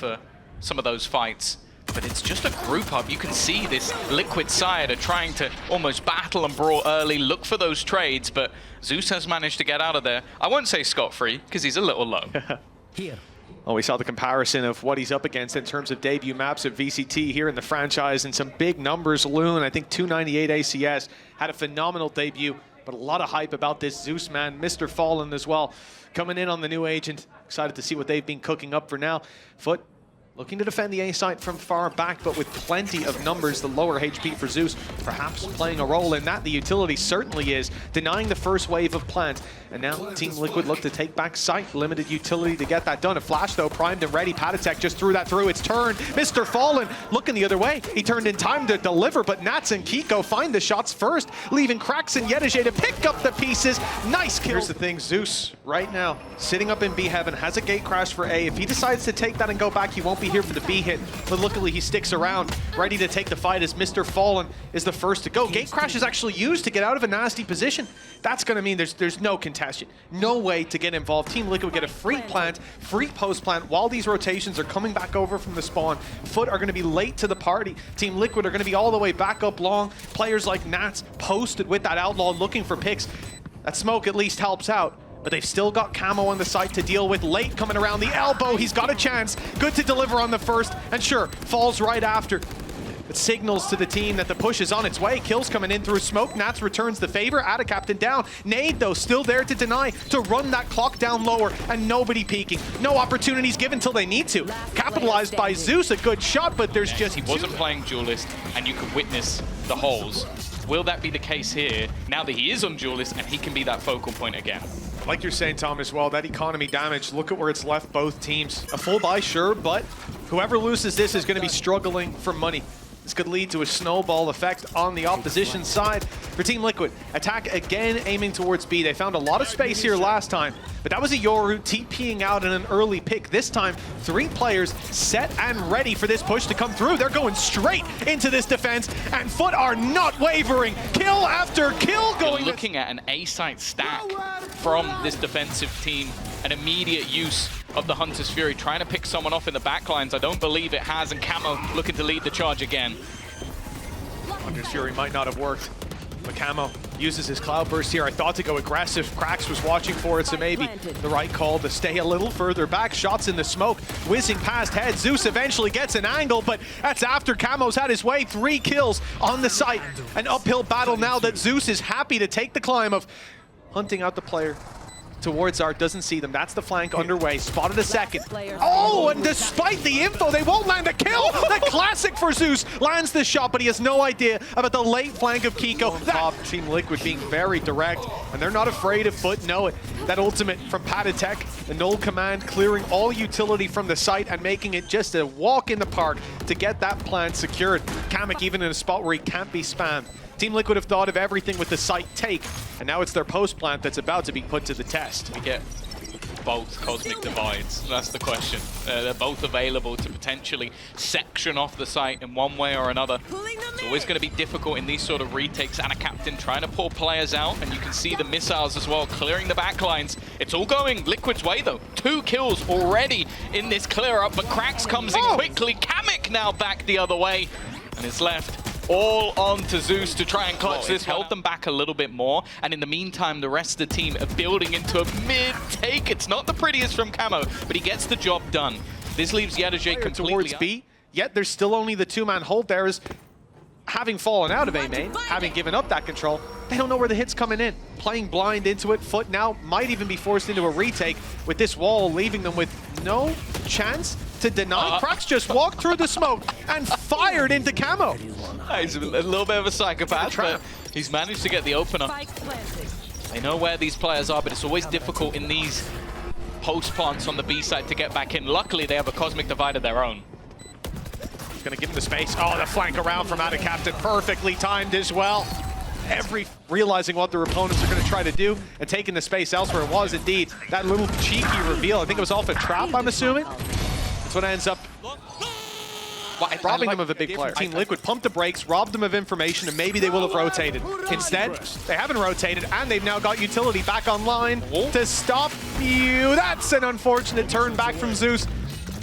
for some of those fights. But it's just a group up. You can see this Liquid side are trying to almost battle and brawl early, look for those trades, but xeus has managed to get out of there. I won't say scot-free, because he's a little low. Here. Well, we saw the comparison of what he's up against in terms of debut maps at VCT here in the franchise, and some big numbers. Loon, I think 298 ACS, had a phenomenal debut, but a lot of hype about this xeus man. MrFaliN as well, coming in on the new agent. Excited to see what they've been cooking up for now. FUT looking to defend the A site from far back, but with plenty of numbers. The lower HP for xeus perhaps playing a role in that. The utility certainly is, denying the first wave of plant. And now Team Liquid look to take back site. Limited utility to get that done. A flash though, primed and ready. paTiTek just threw that through. It's turned. MrFaliN looking the other way. He turned in time to deliver, but Nats and Keiko find the shots first, leaving qRaxs and yetujey to pick up the pieces. Nice kill. Here's the thing, xeus right now sitting up in B heaven, has a gate crash for A. If he decides to take that and go back, he won't be here for the B hit, but luckily he sticks around, ready to take the fight as MrFaliN is the first to go. Gate crash is actually used to get out of a nasty position. That's going to mean there's no contestation, no way to get involved. Team Liquid get a free plant, free post plant while these rotations are coming back over from the spawn. FUT are going to be late to the party. Team Liquid are going to be all the way back up long. Players like Nats posted with that outlaw looking for picks. That smoke at least helps out. But they've still got Camo on the site to deal with. Late coming around the elbow. He's got a chance. Good to deliver on the first. And sure, falls right after. It signals to the team that the push is on its way. Kills coming in through smoke. Nats returns the favor. AtaKaptan down. Nade, though, still there to deny. To run that clock down lower. And nobody peeking. No opportunities given till they need to. Capitalized by xeus. A good shot, but there's just... He wasn't playing Duelist, and you could witness the holes. Will that be the case here, now that he is on Duelist, and he can be that focal point again? Like you're saying, Tom, as well, that economy damage, look at where it's left both teams. A full buy, sure, but whoever loses this is going to be struggling for money. This could lead to a snowball effect on the opposition side. For Team Liquid, attack again aiming towards B. They found a lot of space here last time, but that was a Yoru TPing out in an early pick. This time, 3 players set and ready for this push to come through. They're going straight into this defense, and FUT are not wavering. Kill after kill going. You're looking at an A-site stack from this defensive team, an immediate use of the Hunter's Fury, trying to pick someone off in the backlines. I don't believe it has, and Camo looking to lead the charge again. Hunter's Fury might not have worked, but Camo uses his Cloud Burst here. I thought to go aggressive. qRaxs was watching for it, so maybe the right call to stay a little further back. Shots in the smoke, whizzing past head. xeus eventually gets an angle, but that's after Camo's had his way. 3 kills on the site. An uphill battle now that xeus is happy to take the climb of hunting out the player towards Art, doesn't see them. That's the flank underway. Spotted a second. Oh, and despite the info, they won't land the kill. The classic for xeus lands the shot, but he has no idea about the late flank of Keiko. Top Team Liquid being very direct, and they're not afraid of FUT. Know it. That ultimate from paTiTek, the null command, clearing all utility from the site and making it just a walk in the park to get that plant secured. kamyk even in a spot where he can't be spammed. Team Liquid have thought of everything with the site take, and now it's their post plant that's about to be put to the test. We get both Cosmic Divides, that's the question. They're both available to potentially section off the site in one way or another. It's always going to be difficult in these sort of retakes. AtaKaptan trying to pull players out, and you can see the missiles as well, clearing the backlines. It's all going Liquid's way though. 2 kills already in this clear up, but qRaxs comes in quickly. kamyk now back the other way, and it's left all on to xeus to try and clutch this. Held them back a little bit more, and in the meantime, the rest of the team are building into a mid-take. It's not the prettiest from Camo, but he gets the job done. This leaves yetujey completely towards B, yet there's still only the 2-man hold there. Is having fallen out of A main, having given up that control, they don't know where the hit's coming in. Playing blind into it, FUT now might even be forced into a retake with this wall, leaving them with no chance to deny. qRaxs just walked through the smoke and fired into Camo. He's a little bit of a psychopath, but he's managed to get the opener. They know where these players are, but it's always difficult in these post plants on the B side to get back in. Luckily, they have a Cosmic Divide of their own. Gonna give him the space. Oh, the flank around from AtaKaptan, perfectly timed as well. Realizing what their opponents are going to try to do and taking the space elsewhere. It was indeed that little cheeky reveal. I think it was off a trap, I'm assuming. That's what ends up robbing them of a big player. Team Liquid pumped the brakes, robbed them of information, and maybe they will have rotated. Instead, they haven't rotated, and they've now got utility back online to stop you. That's an unfortunate turn back from xeus.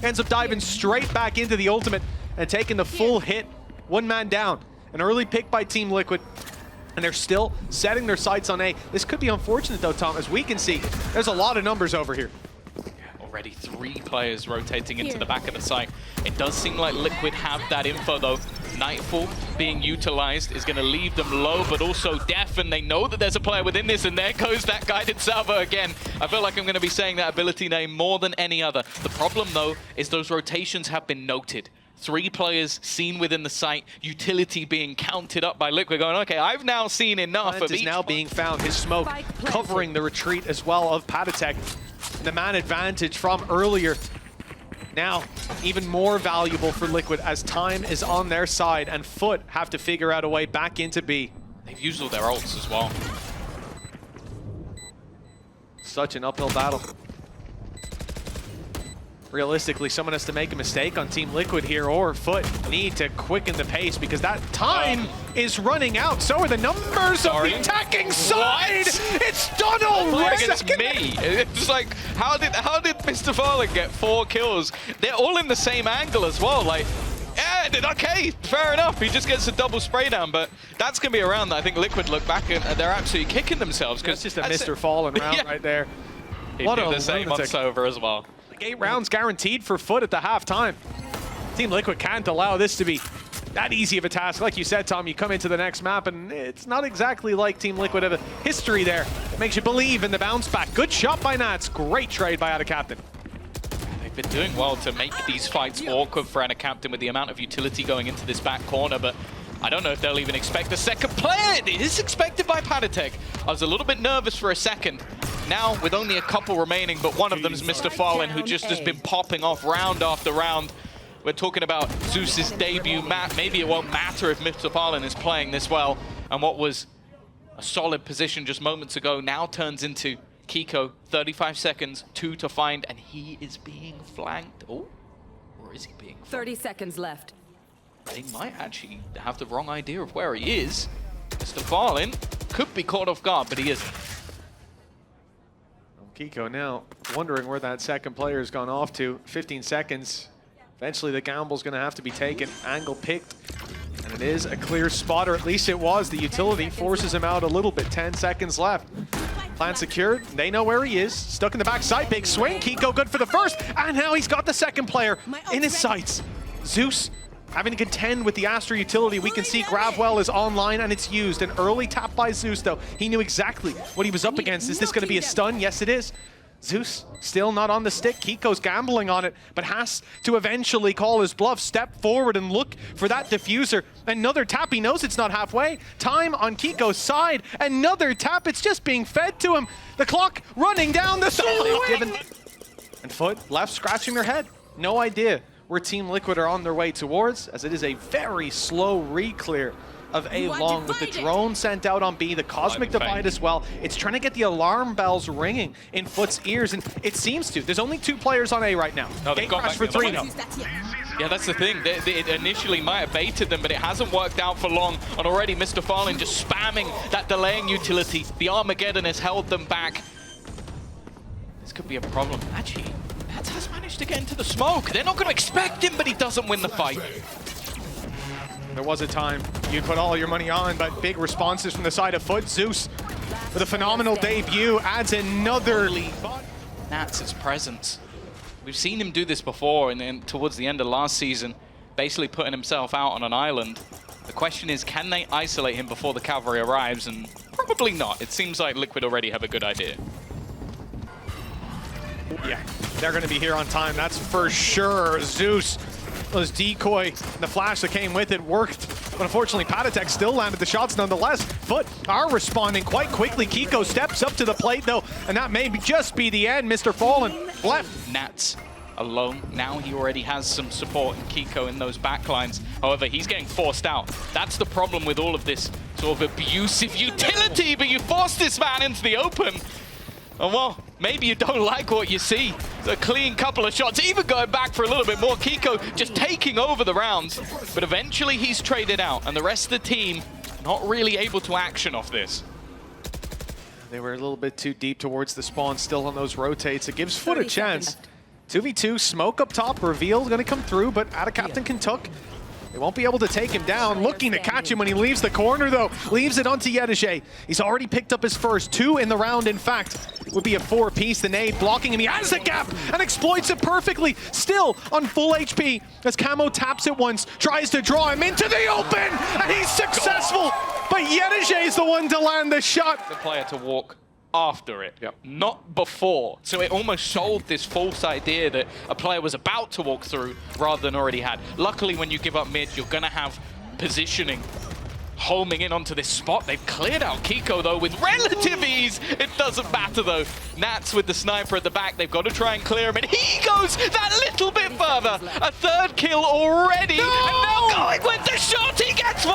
ends up diving straight back into the ultimate and taking the full hit. One man down. An early pick by Team Liquid. And they're still setting their sights on A. This could be unfortunate though, Tom. As we can see, there's a lot of numbers over here. Already 3 players rotating into the back of the site. It does seem like Liquid have that info though. Nightfall being utilized is going to leave them low, but also deaf, and they know that there's a player within this, and there goes that guided salvo again. I feel like I'm going to be saying that ability name more than any other. The problem though is those rotations have been noted. 3 players seen within the site, utility being counted up by Liquid, going, okay, I've now seen enough of each. Is now being found, his smoke covering the retreat as well of paTiTek. The man advantage from earlier, now even more valuable for Liquid as time is on their side, and FUT have to figure out a way back into B. They've used all their ults as well. Such an uphill battle. Realistically, someone has to make a mistake on Team Liquid here, or FUT need to quicken the pace because that time is running out. So are the numbers of the attacking side. What? It's done already. Against me. It's like, how did MrFaliN get 4 kills? They're all in the same angle as well. Like, yeah, okay, fair enough. He just gets a double spray down, but that's gonna be a round that I think Liquid look back and they're absolutely kicking themselves. That's just a MrFaliN round right there. He'd what do the same on Silver as well. 8 rounds guaranteed for FUT at the halftime. Team Liquid can't allow this to be that easy of a task. Like you said, Tom, you come into the next map and it's not exactly like Team Liquid have a history there. It makes you believe in the bounce back. Good shot by Nats. Great trade by AtaKaptan. They've been doing well to make these fights awkward for AtaKaptan with the amount of utility going into this back corner, but I don't know if they'll even expect a second player. It is expected by paTiTek. I was a little bit nervous for a second. Now, with only a couple remaining, but one of them is MrFaliN, who just has been popping off round after round. We're talking about xeus's debut map. Maybe it won't matter if MrFaliN is playing this well. And what was a solid position just moments ago now turns into Keiko. 35 seconds, 2 to find, and he is being flanked. Oh, or is he being flanked? 30 seconds left. They might actually have the wrong idea of where he is. MrFaliN could be caught off guard, but he isn't. Keiko now wondering where that second player has gone off to. 15 seconds. Eventually the gamble's going to have to be taken. Angle picked. And it is a clear spot, or at least it was. The utility forces him out a little bit. 10 seconds left. Plan secured. They know where he is. Stuck in the backside. Big swing. Keiko good for the first. And now he's got the second player in his sights. xeus having to contend with the Astra utility. We can see Gravwell is online and it's used. An early tap by xeus though. He knew exactly what he was up against. Is this going to be a stun? Yes, it is. xeus still not on the stick. Keiko's gambling on it, but has to eventually call his bluff, step forward and look for that diffuser. Another tap. He knows it's not halfway. Time on Keiko's side. Another tap. It's just being fed to him. The clock running down the swing. And FUT left scratching their head. No idea where Team Liquid are on their way towards, as it is a very slow re-clear of A long with the drone sent out on B, the Cosmic Divide as well. It's trying to get the alarm bells ringing in FUT's ears, and it seems to. There's only 2 players on A right now. No, they've got for 3 though. Yeah, that's the thing. It initially might have baited them, but it hasn't worked out for long. And already MrFaliN just spamming that delaying utility. The Armageddon has held them back. This could be a problem. Actually, Nats has managed to get into the smoke. They're not going to expect him, but he doesn't win the fight. There was a time you put all your money on, but big responses from the side of FUT. xeus with a phenomenal debut adds another lead. Nats' presence. We've seen him do this before, and then towards the end of last season, basically putting himself out on an island. The question is, can they isolate him before the cavalry arrives? And probably not. It seems like Liquid already have a good idea. Yeah, they're going to be here on time, that's for sure. xeus, those decoy, the flash that came with it worked, but unfortunately paTiTek still landed the shots nonetheless. FUT are responding quite quickly. Keiko steps up to the plate though, and that may just be the end. MrFaliN left. Nats alone. Now he already has some support in Keiko in those backlines. However, he's getting forced out. That's the problem with all of this sort of abusive utility, but you force this man into the open. And well, maybe you don't like what you see. It's a clean couple of shots, even going back for a little bit more. Keiko just taking over the rounds, but eventually he's traded out, and the rest of the team not really able to action off this. They were a little bit too deep towards the spawn, still on those rotates. It gives FUT a chance 2v2, smoke up top, reveal going to come through, but AtaKaptan can tuck. They won't be able to take him down. Looking to catch him when he leaves the corner, though. Leaves it onto yetujey. He's already picked up his first 2 in the round, in fact. Would be a 4-piece. The nade blocking him. He has the gap and exploits it perfectly. Still on full HP as Camo taps it once, tries to draw him into the open, and he's successful. But yetujey is the one to land the shot. The player to walk after it, not before. So it almost sold this false idea that a player was about to walk through rather than already had. Luckily, when you give up mid, you're going to have positioning homing in onto this spot. They've cleared out Keiko, though, with relative ease. It doesn't matter, though. Nats with the sniper at the back. They've got to try and clear him, and he goes that little bit further. A 3rd kill already, and now going with the shot. He gets 4.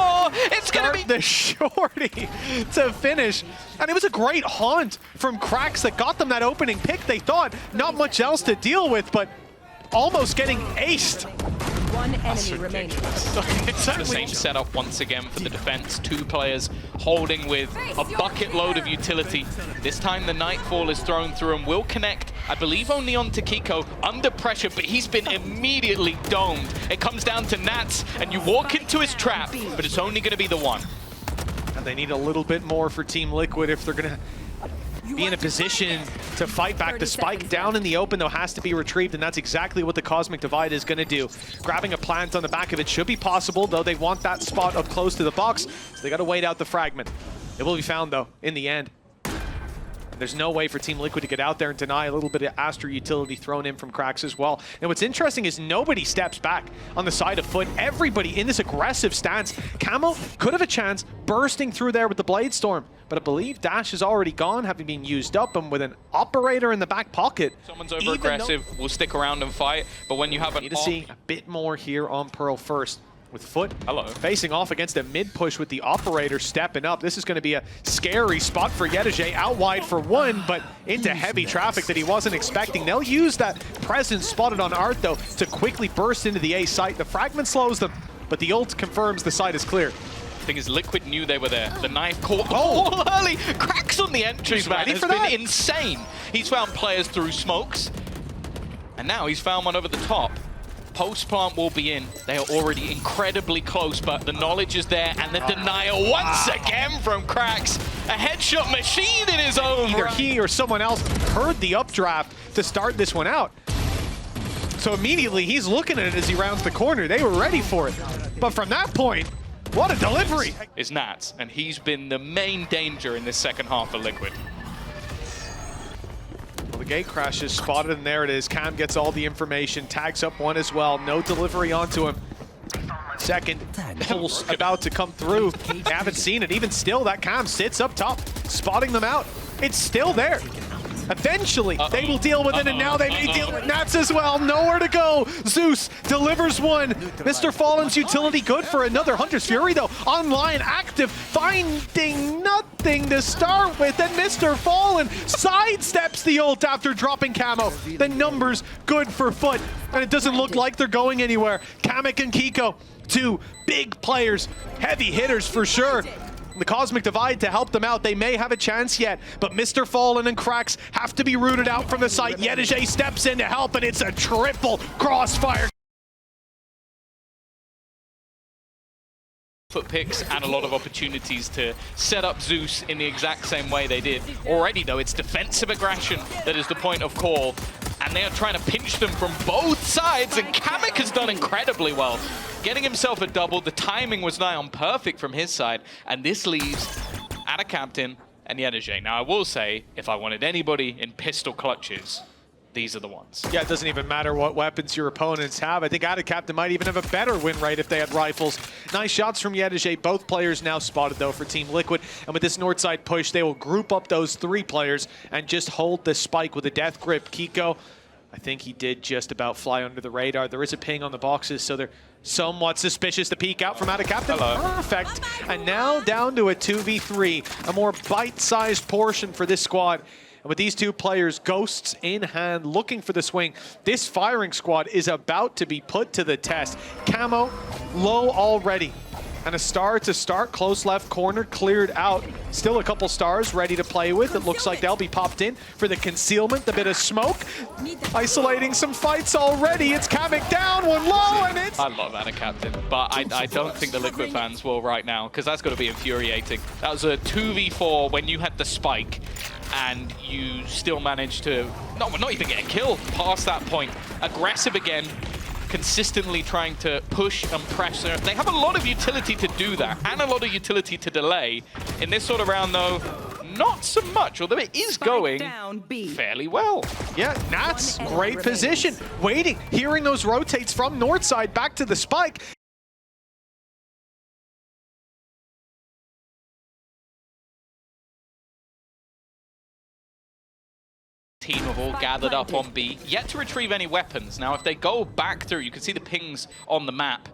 It's going to be the shorty to finish. And it was a great haunt from kRaxs that got them that opening pick. They thought not much else to deal with, but almost getting aced. One enemy remaining. It's the same setup once again for the defense. 2 players holding with a bucket load of utility. This time the Nightfall is thrown through and will connect, I believe, only onto Keiko under pressure, but he's been immediately domed. It comes down to Nats, and you walk into his trap, but it's only going to be the one. And they need a little bit more for Team Liquid if they're going to be in a position to fight back. The spike down in the open, though, has to be retrieved, and that's exactly what the Cosmic Divide is going to do. Grabbing a plant on the back of it should be possible, though they want that spot up close to the box, so they got to wait out the fragment. It will be found, though, in the end. There's no way for Team Liquid to get out there and deny. A little bit of Astra utility thrown in from kRaxs as well. And what's interesting is nobody steps back on the side of FUT. Everybody in this aggressive stance. Camo could have a chance bursting through there with the Blade Storm, but I believe Dash is already gone, having been used up, and with an operator in the back pocket. Someone's over-aggressive, will stick around and fight, but when you have an need to see a bit more here on Pearl first. With FUT facing off against a mid-push with the operator stepping up. This is going to be a scary spot for yetujey. Out wide for 1, but into heavy traffic that he wasn't expecting. They'll use that presence spotted on Art, though, to quickly burst into the A site. The fragment slows them, but the ult confirms the site is clear. Thing is, Liquid knew they were there. The knife caught them all early. kRaxs on the entry, man, has been insane. He's found players through smokes, and now he's found one over the top. Post-plant will be in. They are already incredibly close, but the knowledge is there, and the denial once again from kRaxs. A headshot machine in his own. Either he or someone else heard the updraft to start this one out. So immediately he's looking at it as he rounds the corner. They were ready for it. But from that point, what a delivery. Is Nats, and he's been the main danger in this second half for Liquid. Well, the gate crash is spotted, and there it is. Cam gets all the information, tags up 1 as well. No delivery onto him. Second pulse about to come through. They haven't seen it. Even still, that Cam sits up top, spotting them out. It's still there. Eventually, they will deal with it, and now they may deal with Nats as well. Nowhere to go. Zeus delivers 1. MrFaliN's utility good for another. Hunter's Fury, though, online, active, finding nothing to start with, and MrFaliN sidesteps the ult after dropping Camo. The numbers good for FUT, and it doesn't look like they're going anywhere. kamyk and Keiko, 2 big players, heavy hitters for sure. The Cosmic Divide to help them out. They may have a chance yet, but MrFaliN and kRaxs have to be rooted out from the site. yetujey steps in to help, and it's a triple crossfire. FUT picks and a lot of opportunities to set up Zeus in the exact same way they did. Already, though, it's defensive aggression that is the point of call, and they are trying to pinch them from both sides, and kamyk has done incredibly well. Getting himself a double, the timing was nigh on perfect from his side, and this leaves AtaKaptan and yetujey. Now, I will say, if I wanted anybody in pistol clutches, these are the ones. Yeah, it doesn't even matter what weapons your opponents have. I think AtaKaptan might even have a better win rate if they had rifles. Nice shots from yetujey. Both players now spotted, though, for Team Liquid. And with this north side push, they will group up those 3 players and just hold the spike with a death grip. Keiko, I think he did just about fly under the radar. There is a ping on the boxes, so they're somewhat suspicious to peek out from AtaKaptan. Perfect. And now down to a 2v3, a more bite-sized portion for this squad. And with these 2 players, ghosts in hand, looking for the swing, this firing squad is about to be put to the test. Camo, low already. And a star to start, close left corner, cleared out. Still a couple stars ready to play with. It looks like they'll be popped in for the concealment, the bit of smoke. Isolating some fights already. It's kamyk down, one low, and it's... I love AtaKaptan, but I don't think the Liquid fans will right now, because that's got to be infuriating. That was a 2v4 when you had the spike, and you still managed to not even get a kill past that point. Aggressive again. Consistently trying to push and pressure. They have a lot of utility to do that, and a lot of utility to delay. In this sort of round, though, not so much, although it is going fairly well. Yeah, Nats, great position. Waiting, hearing those rotates from north side back to the spike. Team have all gathered up on B, yet to retrieve any weapons. Now, if they go back through, you can see the pings on the map.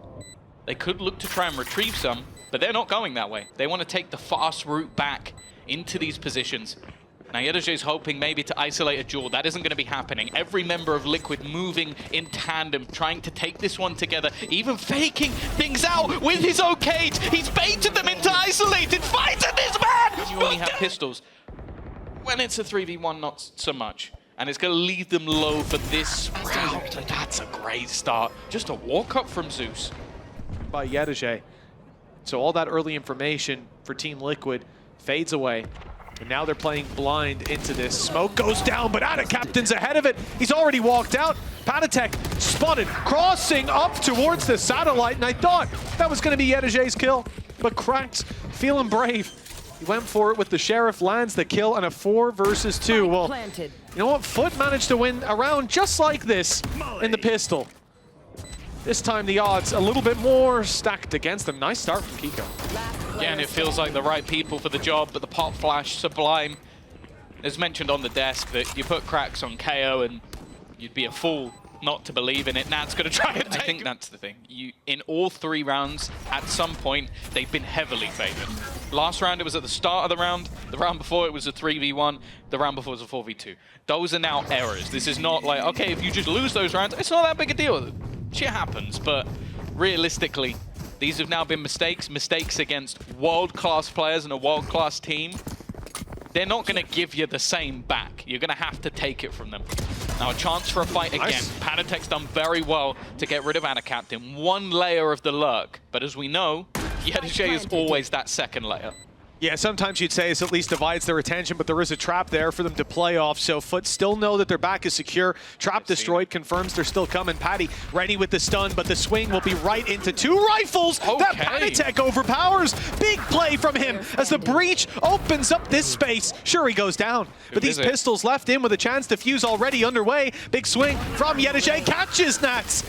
They could look to try and retrieve some, but they're not going that way. They want to take the fast route back into these positions. Now, yetujey's hoping maybe to isolate a duel. That isn't going to be happening. Every member of Liquid moving in tandem, trying to take this one together, even faking things out with his own cage. He's baited them into isolated fights, and this man! You only have pistols. When it's a 3v1, not so much. And it's going to leave them low for this round. That's a great start. Just a walk-up from xeus. By yetujey. So all that early information for Team Liquid fades away. And now they're playing blind into this. Smoke goes down, but AtaKaptan's ahead of it. He's already walked out. paTiTek spotted, crossing up towards the satellite, and I thought that was going to be yetujey's kill. But qRaxs feeling brave. He went for it with the Sheriff, lands the kill, and a 4 versus 2. Well, you know what? FUT managed to win a round just like this in the pistol. This time the odds a little bit more stacked against them. Nice start from Keiko. Yeah, and it feels like the right people for the job, but the pop flash, sublime. As mentioned on the desk, that you put qRaxs on KO and you'd be a fool not to believe in it. Nat's going to try and take. I think that's the thing. In all 3 rounds, at some point, they've been heavily favored. Last round, it was at the start of the round. The round before, it was a 3v1. The round before was a 4v2. Those are now errors. This is not like, okay, if you just lose those rounds, it's not that big a deal. Shit happens, but realistically, these have now been mistakes. Mistakes against world-class players and a world-class team. They're not going to give you the same back. You're going to have to take it from them. Now, a chance for a fight again. Nice. paTiTek's done very well to get rid of AtaKaptan. One layer of the lurk. But as we know, yetujey is always that second layer. Yeah, sometimes you'd say it at least divides their attention, but there is a trap there for them to play off. So FUT still know that their back is secure. Trap destroyed, confirms they're still coming. Patty ready with the stun, but the swing will be right into 2 rifles. Okay. That paTiTek overpowers. Big play from him as the breach opens up this space. Sure, he goes down, but these pistols left in with a chance to fuse already underway. Big swing from yetujey, catches Nats.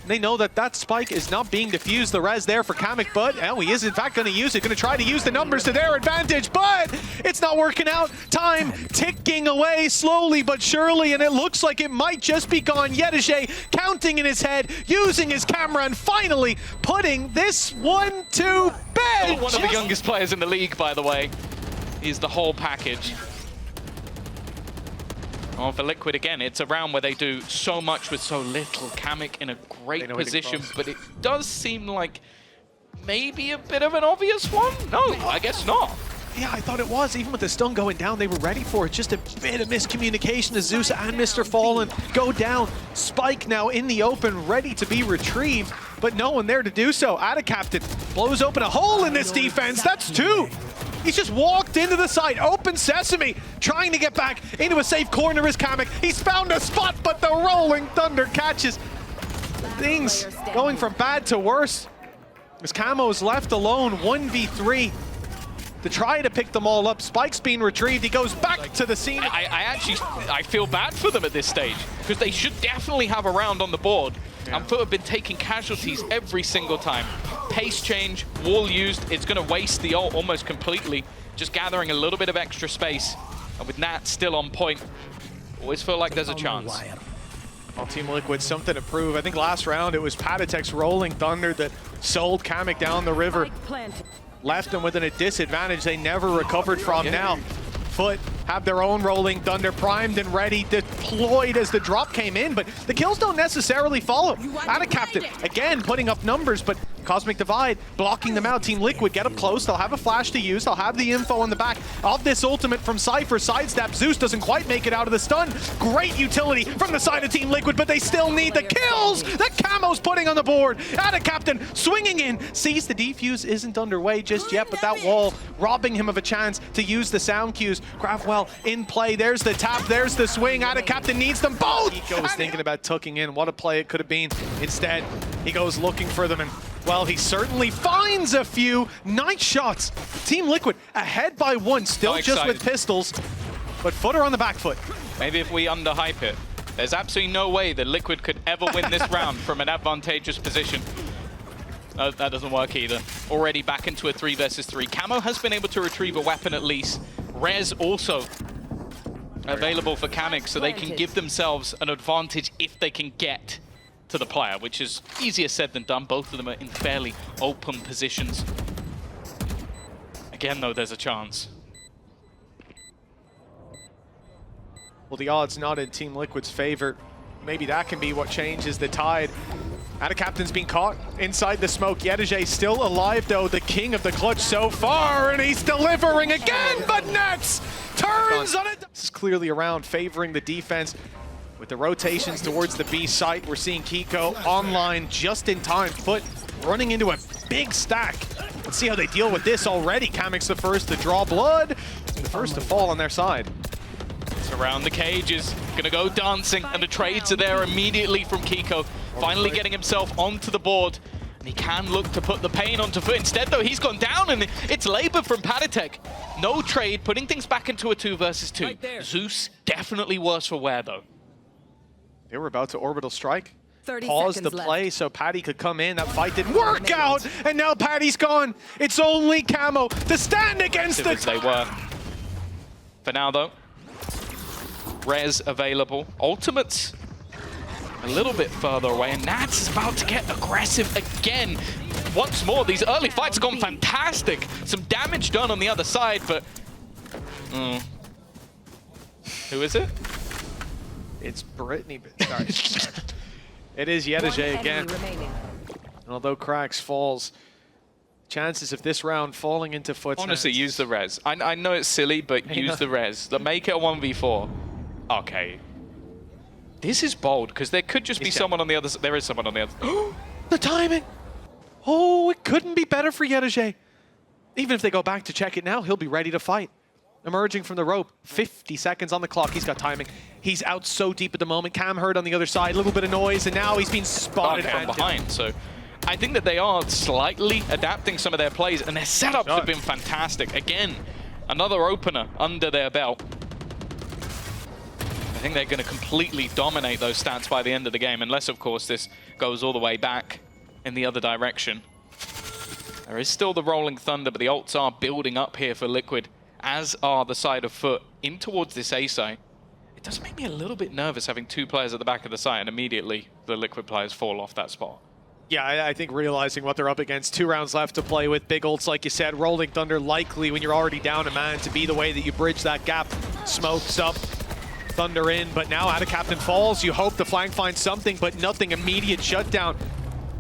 They know that that spike is not being diffused. The res there for kamyk, but he is in fact going to use it. Going to try to use the numbers to their advantage, but it's not working out. Time ticking away slowly but surely, and it looks like it might just be gone. yetujey counting in his head, using his camera, and finally putting this one to bed. One of the youngest players in the league, by the way. He's the whole package. Oh, for Liquid again, it's a round where they do so much with so little. kamyk in a great position, but it does seem like maybe a bit of an obvious one? No, I guess not. Yeah, I thought it was. Even with the stun going down, they were ready for it. Just a bit of miscommunication as xeus and MrFaliN go down. Spike now in the open, ready to be retrieved, but no one there to do so. AtaKaptan blows open a hole in this defense. That's 2. He's just walked into the side, open sesame, trying to get back into a safe corner is kamyk. He's found a spot, but the rolling thunder catches. Things going from bad to worse. As Camo's left alone, 1v3. To try to pick them all up. Spike's being retrieved. He goes back to the scene. I feel bad for them at this stage, because they should definitely have a round on the board. Yeah. And FUT have been taking casualties every single time. Pace change, wall used, it's going to waste the ult almost completely. Just gathering a little bit of extra space. And with Nat still on point, always feel like there's a chance. Well, Team Liquid, something to prove. I think last round it was paTiTek's rolling thunder that sold kamyk down the river. Left them with a disadvantage they never recovered from. Now, FUT have their own rolling thunder primed and ready, deployed as the drop came in, but the kills don't necessarily follow. AtaKaptan, again, putting up numbers, but Cosmic Divide blocking them out. Team Liquid get up close. They'll have a flash to use. They'll have the info on the back of this ultimate from Cypher. Sidestep. Zeus doesn't quite make it out of the stun. Great utility from the side of Team Liquid, but they still need the kills that Camo's putting on the board. AtaKaptan swinging in. Sees the defuse isn't underway just yet, but that wall robbing him of a chance to use the sound cues. Gravwell in play. There's the tap. There's the swing. AtaKaptan needs them both. Keiko was thinking about tucking in. What a play it could have been. Instead, he goes looking for them, and well, he certainly finds a few. Nice shots. Team Liquid ahead by one, still just with pistols, but Footer on the back foot. Maybe if we underhype it, there's absolutely no way that Liquid could ever win this round from an advantageous position. That doesn't work either. Already back into a 3 versus 3. Camo has been able to retrieve a weapon at least. Res also available for kamyk, so they can give themselves an advantage if they can get to the player, which is easier said than done. Both of them are in fairly open positions. Again, though, there's a chance. Well, the odds not in Team Liquid's favor. Maybe that can be what changes the tide. AtaKaptan's been caught inside the smoke. Yetujey still alive, though, the king of the clutch so far, and he's delivering again, but Nets turns on it. This is clearly around favoring the defense. With the rotations towards the B site, we're seeing Keiko online just in time. Foot running into a big stack. Let's see how they deal with this already. kamyk's the first to draw blood, the first to fall on their side. It's around the cages, gonna go dancing, and the trades are there immediately from Keiko. Finally getting himself onto the board. And he can look to put the pain onto Foot. Instead, though, he's gone down, and it's labor from paTiTek. No trade, putting things back into a 2 versus 2. Right, Zeus definitely worse for wear, though. They were about to orbital strike. 30 Pause the play so Patty could come in. That fight didn't work out, and now Patty's gone. It's only Camo to stand against the they were. For now, though, Res available. Ultimates a little bit further away, and Nats is about to get aggressive again. Once more, these early fights have gone fantastic. Some damage done on the other side, but... Who is it? It's Brittany. Sorry. It is Yetujey again. Although kRaxs falls, chances of this round falling into Foot's honestly, hands. Use the res. I know it's silly, but use the res. Make it a 1v4. Okay. This is bold, because there could just be someone on the other side. There is someone on the other side. The timing! Oh, it couldn't be better for Yetujey. Even if they go back to check it now, he'll be ready to fight. Emerging from the rope, 50 seconds on the clock. He's got timing. He's out so deep at the moment. Cam heard on the other side, a little bit of noise, and now he's been spotted from behind. So I think that they are slightly adapting some of their plays, and their setups have been fantastic. Again, another opener under their belt. I think they're going to completely dominate those stats by the end of the game, unless, of course, this goes all the way back in the other direction. There is still the Rolling Thunder, but the ults are building up here for Liquid, as are the side of Foot, in towards this A site. It does make me a little bit nervous having 2 players at the back of the site, and immediately the Liquid players fall off that spot. Yeah, I think realizing what they're up against, 2 rounds left to play with, big ults, like you said, Rolling Thunder likely when you're already down a man to be the way that you bridge that gap. Smokes up, Thunder in, but now AtaKaptan falls. You hope the flank finds something, but nothing. Immediate shutdown.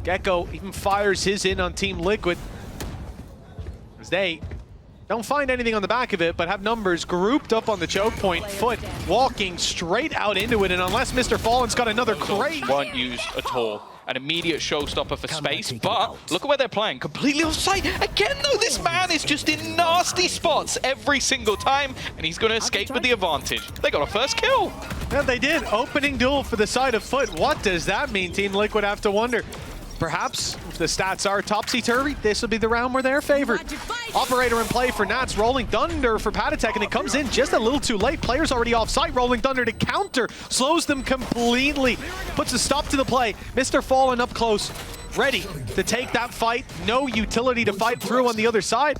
Gecko even fires his in on Team Liquid, as they don't find anything on the back of it, but have numbers grouped up on the choke point. Foot walking straight out into it, and unless MrFaliN's got another crate. Weren't used at all. An immediate showstopper for space, but look at where they're playing. Completely offside. Again, though, this man is just in nasty spots every single time, and he's going to escape with the advantage. They got a first kill. Yeah, they did. Opening duel for the side of Foot. What does that mean? Team Liquid have to wonder. Perhaps, if the stats are topsy-turvy, this will be the round where they're favored. Operator in play for Nats, Rolling Thunder for paTiTek, and it comes in just a little too late. Players already off-site. Rolling Thunder to counter, slows them completely, puts a stop to the play. MrFaliN up close, ready to take that fight. No utility to fight through on the other side.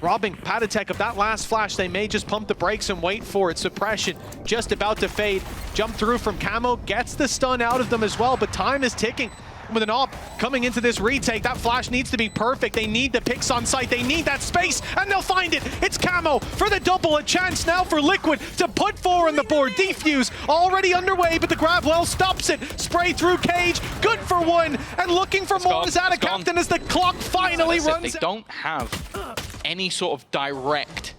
Robbing paTiTek of that last flash. They may just pump the brakes and wait for it. Suppression just about to fade. Jump through from Camo, gets the stun out of them as well, but time is ticking. with an op coming into this retake. That flash needs to be perfect. They need the picks on site. They need that space, and they'll find it. It's Camo for the double. A chance now for Liquid to put 4 on the board. Defuse already underway, but the grab well stops it. Spray through cage. Good for 1, and looking for more as AtaKaptan as the clock finally runs out. They don't have any sort of direct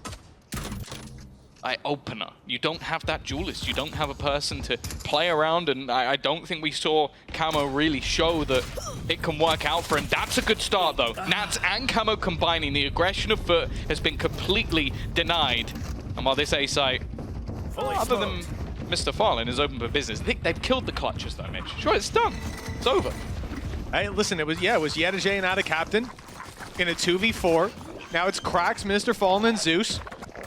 opener. You don't have that duelist. You don't have a person to play around, and I don't think we saw Camo really show that it can work out for him. That's a good start, though. Nats and Camo combining. The aggression of FUT has been completely denied. And while this A site, other than MrFaliN, is open for business, I think they've killed the clutches, though, Mitch. Sure, it's done. It's over. Hey, listen, it was yetujey and AtaKaptan in a 2v4. Now it's qRaxs, MrFaliN, and xeus.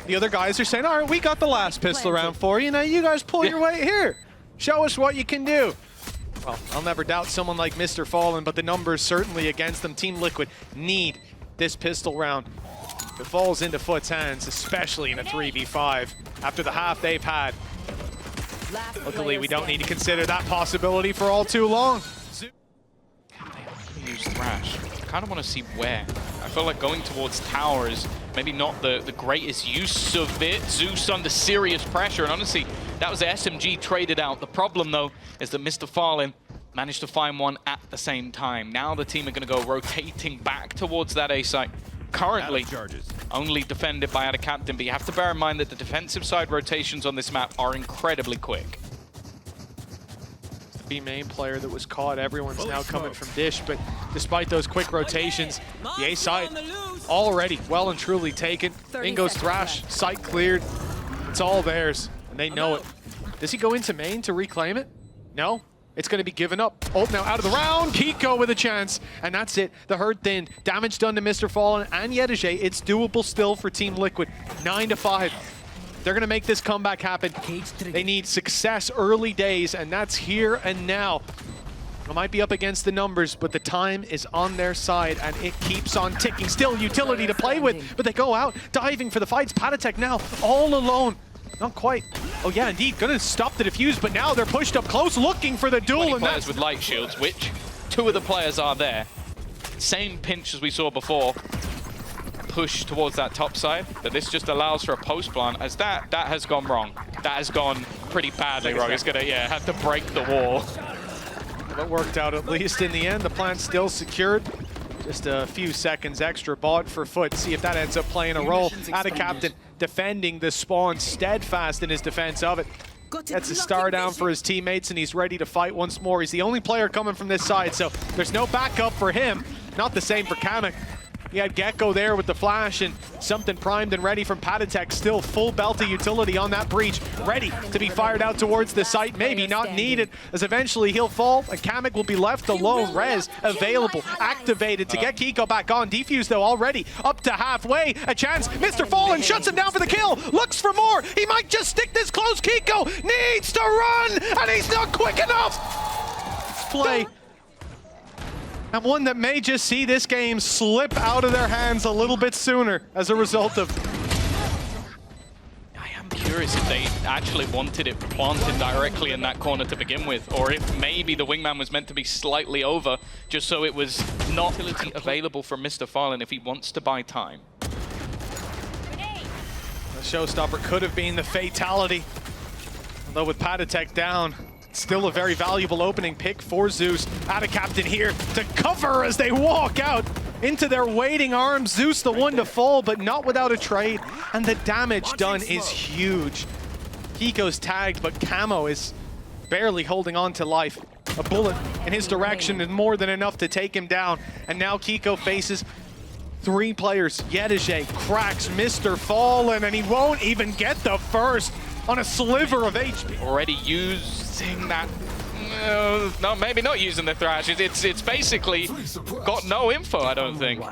The other guys are saying, all right, we got the last pistol round for you. Now you guys pull your weight here. Show us what you can do. Well, I'll never doubt someone like MrFaliN, but the numbers certainly against them. Team Liquid need this pistol round. If it falls into FUT's hands, especially in a 3v5, after the half they've had. Luckily, we don't need to consider that possibility for all too long. Use Thrash. I kind of want to see where. I feel like going towards tower is maybe not the greatest use of it. xeus under serious pressure, and honestly, that was the SMG traded out. The problem, though, is that MrFaliN managed to find one at the same time. Now the team are going to go rotating back towards that A site. Currently, only defended by AtaKaptan, but you have to bear in mind that the defensive side rotations on this map are incredibly quick. The B main player that was caught, everyone's now coming from Dish, but despite those quick rotations, the A side already well and truly taken. In goes Thrash, site cleared. It's all theirs, and they know it. Does he go into main to reclaim it? No. It's going to be given up. Oh, now out of the round. Keiko with a chance. And that's it. The herd thinned. Damage done to MrFaliN and yetujey. It's doable still for Team Liquid. 9-5. They're going to make this comeback happen. They need success early days, and that's here and now. It might be up against the numbers, but the time is on their side, and it keeps on ticking. Still utility to play with, but they go out diving for the fights. paTiTek now all alone. Not quite. Oh yeah, indeed, gonna stop the defuse, but now they're pushed up close, looking for the duel. And players with light shields, which 2 of the players are there. Same pinch as we saw before. Push towards that top side, but this just allows for a post plant, as that has gone wrong. That has gone pretty badly wrong. It's gonna, have to break the wall. That worked out at least in the end. The plant's still secured. Just a few seconds extra bought for FUT. See if that ends up playing a role. AtaKaptan defending the spawn, steadfast in his defense of it. Gets a star down for his teammates, and he's ready to fight once more. He's the only player coming from this side, so there's no backup for him. Not the same for kamyk. He had Gecko there with the flash, and something primed and ready from paTiTek. Still full belt of utility on that breach, ready to be fired out towards the site. Maybe not needed, as eventually he'll fall, and kamyk will be left alone. Res available, activated to get Keiko back on. Defuse, though, already up to halfway. A chance. MrFaliN shuts him down for the kill. Looks for more. He might just stick this close. Keiko needs to run, and he's not quick enough. Play. And one that may just see this game slip out of their hands a little bit sooner as a result of... I am curious if they actually wanted it planted directly in that corner to begin with, or if maybe the wingman was meant to be slightly over, just so it was not available for MrFaliN if he wants to buy time. The showstopper could have been the fatality. Although with paTiTek down, still a very valuable opening pick for xeus. AtaKaptan here to cover as they walk out into their waiting arms. xeus the one to fall, but not without a trade. And the damage done is huge. Keiko's tagged, but Camo is barely holding on to life. A bullet in his direction is more than enough to take him down. And now Keiko faces 3 players. yetujey, qRaxs, MrFaliN, and he won't even get the first on a sliver of HP. Already using that. No, maybe not using the Thrash. It's basically got no info, I don't think.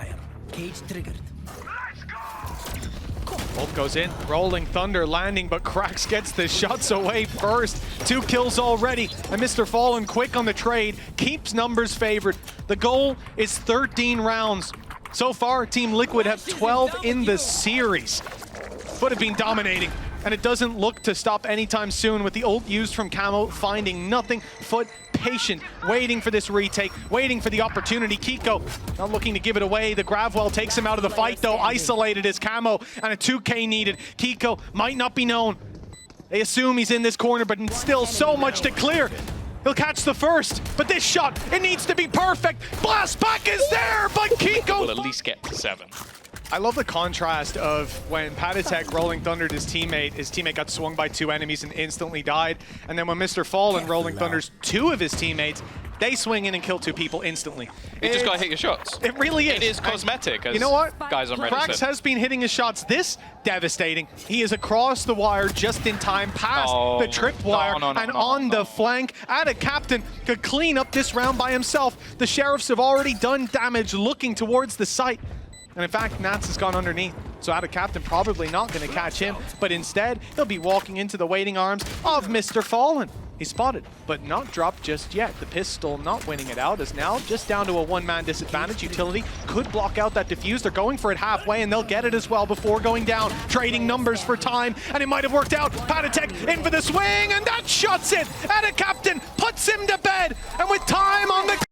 Bolt goes in, rolling thunder, landing, but qRaxs gets the shots away first. 2 kills already, and MrFaliN quick on the trade, keeps numbers favored. The goal is 13 rounds. So far, Team Liquid have 12 in the series. FUT have been dominating and it doesn't look to stop anytime soon with the ult used from Camo, finding nothing. FUT patient, waiting for this retake, waiting for the opportunity. Keiko not looking to give it away. The Gravwell takes him out of the fight though, isolated as Camo, and a 2K needed. Keiko might not be known. They assume he's in this corner, but still so much to clear. He'll catch the first, but this shot, it needs to be perfect. Blast back is there, but Keiko will at least get to 7. I love the contrast of when paTiTek Rolling Thundered his teammate got swung by 2 enemies and instantly died. And then when MrFaliN Rolling Thunders 2 of his teammates, they swing in and kill 2 people instantly. You just gotta hit your shots. It really is. It is cosmetic, as you know what? Guys on Reddit qRaxs said. has been hitting his shots this devastating. He is across the wire just in time, past the tripwire, and on the flank. AtaKaptan could clean up this round by himself. The Sheriffs have already done damage looking towards the site. And in fact, Nats has gone underneath. So AtaKaptan probably not going to catch him, but instead, he'll be walking into the waiting arms of MrFaliN. He's spotted, but not dropped just yet. The pistol not winning it out is now just down to a 1-man disadvantage. Utility could block out that defuse. They're going for it halfway, and they'll get it as well before going down. Trading numbers for time, and it might have worked out. paTiTek in for the swing, and that shuts it. AtaKaptan puts him to bed, and with time on the